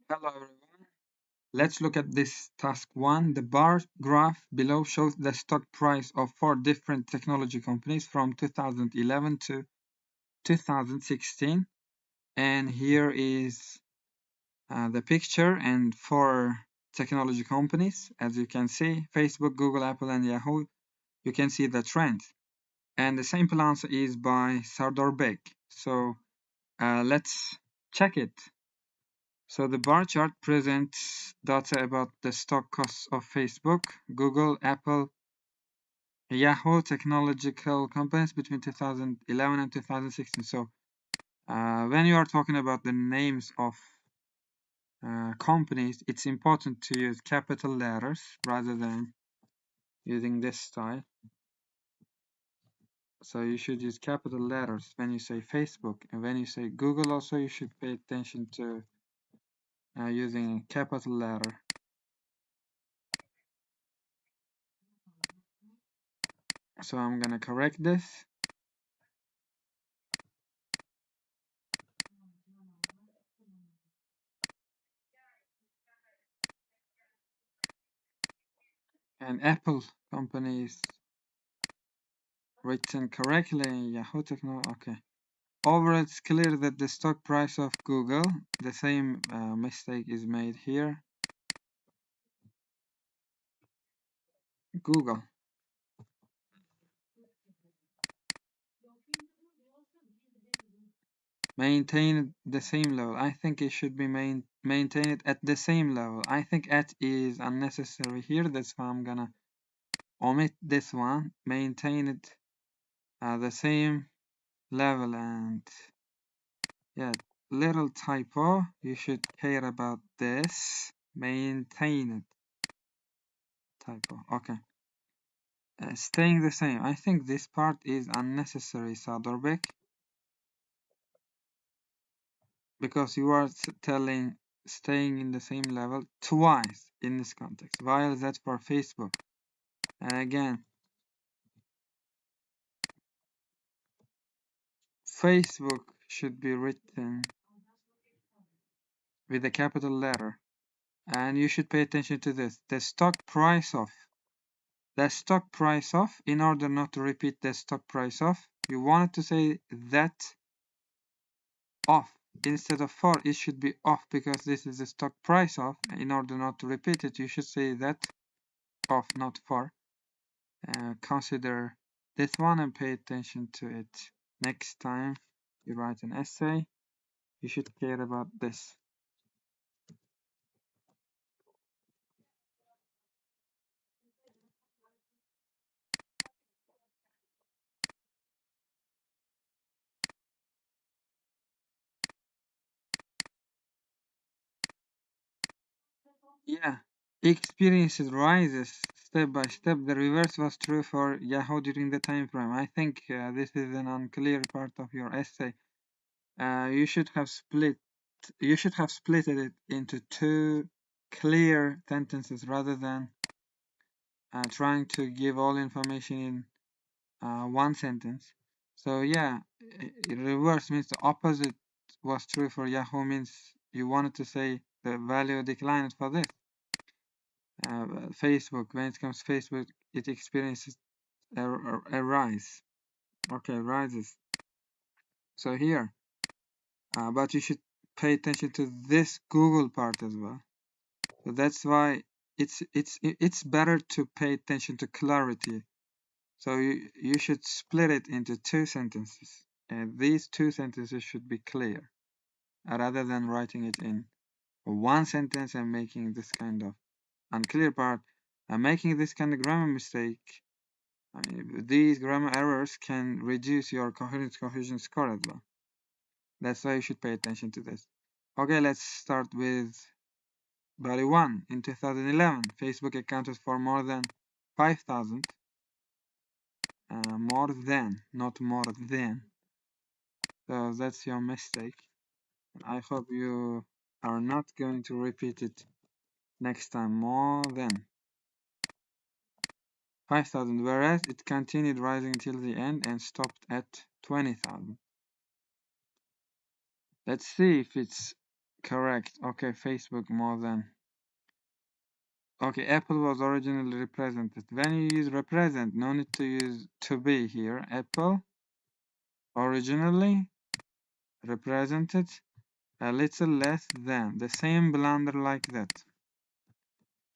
Hello everyone. Let's look at this task 1. The bar graph below shows the stock price of 4 different technology companies from 2011 to 2016. And here is the picture and 4 technology companies. As you can see, Facebook, Google, Apple, and Yahoo. You can see the trend. And the sample answer is by Sardorbek. So let's check it. So the bar chart presents data about the stock costs of Facebook, Google, Apple, Yahoo technological companies between 2011 and 2016. So when you are talking about the names of companies, it's important to use capital letters rather than using this style. So you should use capital letters when you say Facebook, and when you say Google also you should pay attention to using a capital letter. So I'm gonna correct this. And Apple company is written correctly in Yahoo Technology. Okay. Overall, it's clear that the stock price of Google, the same mistake is made here. Google maintain the same level. I think it should be maintained at the same level. I think at is unnecessary here. That's why I'm gonna omit this one. Maintain it at the same level, and yeah, little typo. You should care about this. Maintain it. Typo. Okay. Staying the same. I think this part is unnecessary, Sardorbek, because you are telling staying in the same level twice in this context. While that for Facebook. And again, Facebook should be written with a capital letter. And you should pay attention to this. The stock price of. The stock price of, in order not to repeat the stock price of, you wanted to say that off. Instead of for, it should be off because this is the stock price of. In order not to repeat it, you should say that off, not for. Consider this one and pay attention to it. Next time you write an essay, you should care about this. Yeah, experiences rises step by step. The reverse was true for Yahoo during the time frame. I think this is an unclear part of your essay. You should have split it into 2 clear sentences rather than trying to give all information in 1 sentence. So yeah, reverse means the opposite was true for Yahoo, means you wanted to say the value declined for this. Facebook, when it comes to Facebook, it experiences a rise. Okay, rises. So here, but you should pay attention to this Google part as well. So that's why it's better to pay attention to clarity. So you should split it into 2 sentences, and these 2 sentences should be clear, rather than writing it in 1 sentence and making this kind of unclear part. And making this kind of grammar mistake, I mean, these grammar errors can reduce your coherence cohesion score as well. That's why you should pay attention to this. Okay, let's start with body 1. In 2011, Facebook accounted for more than 5,000. More than, not more than. So that's your mistake. I hope you are not going to repeat it next time. More than 5,000, whereas it continued rising till the end and stopped at 20,000. Let's see if it's Correct. Okay, Facebook more than. Okay, Apple was originally represented. When you use represent, no need to use to be here. Apple originally represented a little less than. The same blunder like that.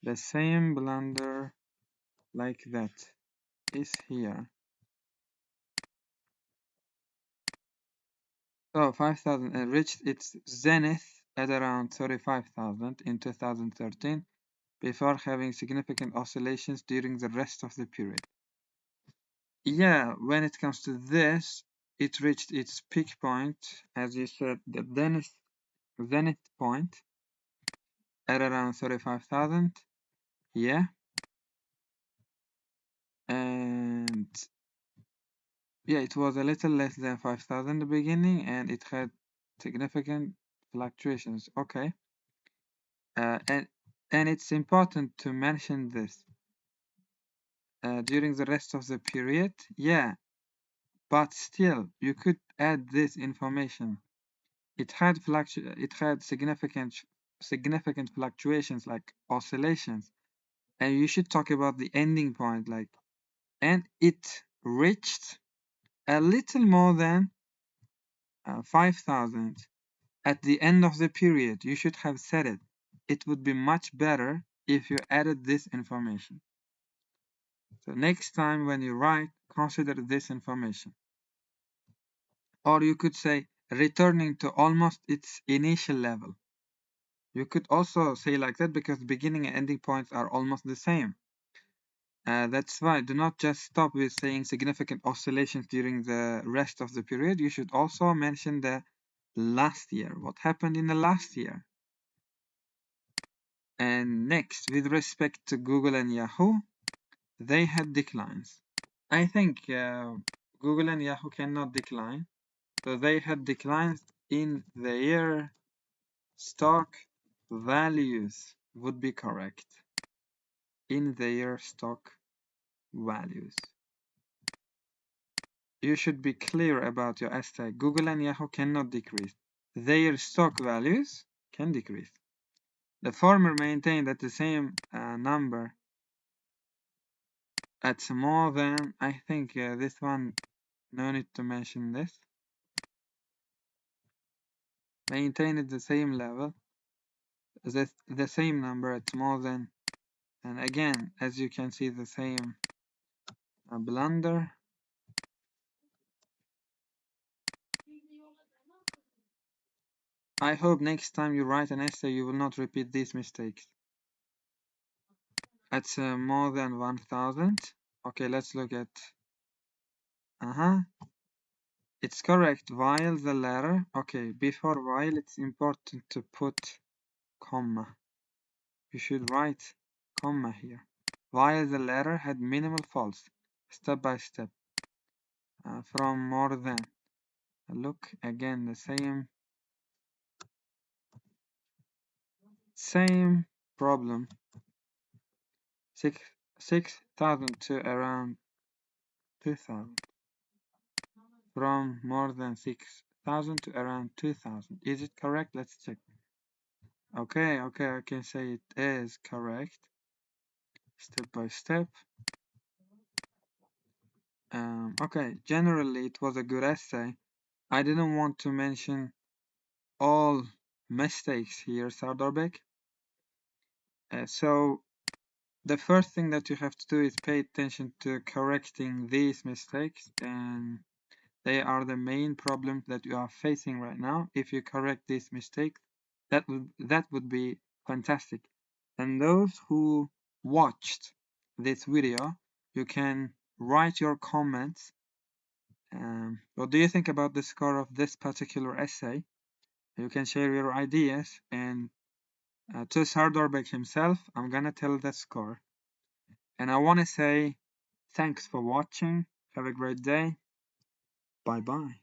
The same blunder like that is here. So 5,000 reached its zenith at around 35,000 in 2013 before having significant oscillations during the rest of the period. Yeah, when it comes to this, it reached its peak point, as you said, the zenith point at around 35,000. Yeah. And yeah, it was a little less than 5,000 in the beginning, and it had significant fluctuations. Okay. And it's important to mention this during the rest of the period. Yeah, but still, you could add this information. It had significant fluctuations like oscillations, and you should talk about the ending point, like, and it reached a little more than 5,000 at the end of the period. You should have said it. It would be much better if you added this information. So next time when you write, consider this information. Or you could say returning to almost its initial level. You could also say like that because beginning and ending points are almost the same. That's why do not just stop with saying significant oscillations during the rest of the period. You should also mention the last year. What happened in the last year? And next, with respect to Google and Yahoo, they had declines. I think Google and Yahoo cannot decline. So they had declines in their stock values would be correct. In their stock values. You should be clear about your essay. Google and Yahoo cannot decrease. Their stock values can decrease. The former maintained that the same number at more than, I think this one, no need to mention this. Maintained the same level, the same number at more than, and again, as you can see, the same blunder. I hope next time you write an essay, you will not repeat these mistakes. At more than 1,000. Okay, let's look at. It's correct. While the letter. Okay, before while, it's important to put comma. You should write comma here. While the letter had minimal faults, step by step, from more than. Look again, the same problem. 6,000 to around 2,000. From more than 6,000 to around 2,000. Is it correct? Let's check. Okay, I can say it is correct. Step by step. Okay, generally it was a good essay. I didn't want to mention all mistakes here, Sardorbek. So the first thing that you have to do is pay attention to correcting these mistakes, and they are the main problem that you are facing right now. If you correct these mistakes, that would be fantastic. And those who watched this video, you can write your comments. What do you think about the score of this particular essay? You can share your ideas, and to Sardorbek himself, I'm gonna tell the score. And I want to say thanks for watching. Have a great day. Bye bye.